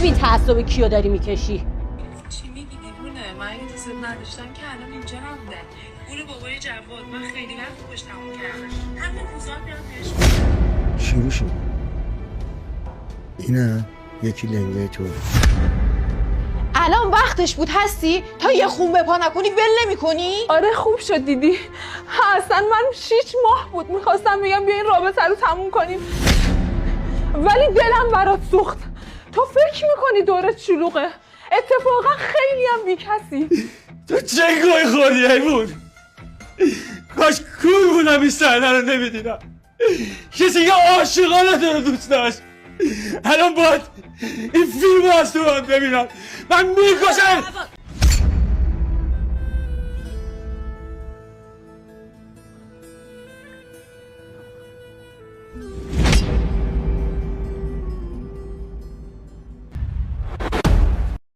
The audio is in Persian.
ببین تعصب کیو داری میکشی. چی میگی دیوونه؟ من اگه دوست نداشتم که الان اینجا نبودن. گور بابای جواد من خیلی وقت خوش تموم کردم. همین روزا میام بهش. شروع شد. اینه یکی لنگه تو. الان وقتش بود هستی تا یه خون به پا نکنی ول نمی‌کنی؟ آره خوب شد دیدی. اصلا من 6 ماه بود میخواستم بگم بیا این رابطه رو تموم کنیم، ولی دلم برات سوخت. تو فکر میکنی دورت شلوغه؟ اتفاقا خیلی هم بیکسی. تو چه گوی خوردی حیوون؟ کاش کور بودم این صحنه رو نمیدیدم. کسی که عاشقانه تو رو دوست داشت الان باید این فیلم رو از تو من ببینم. من میکشم.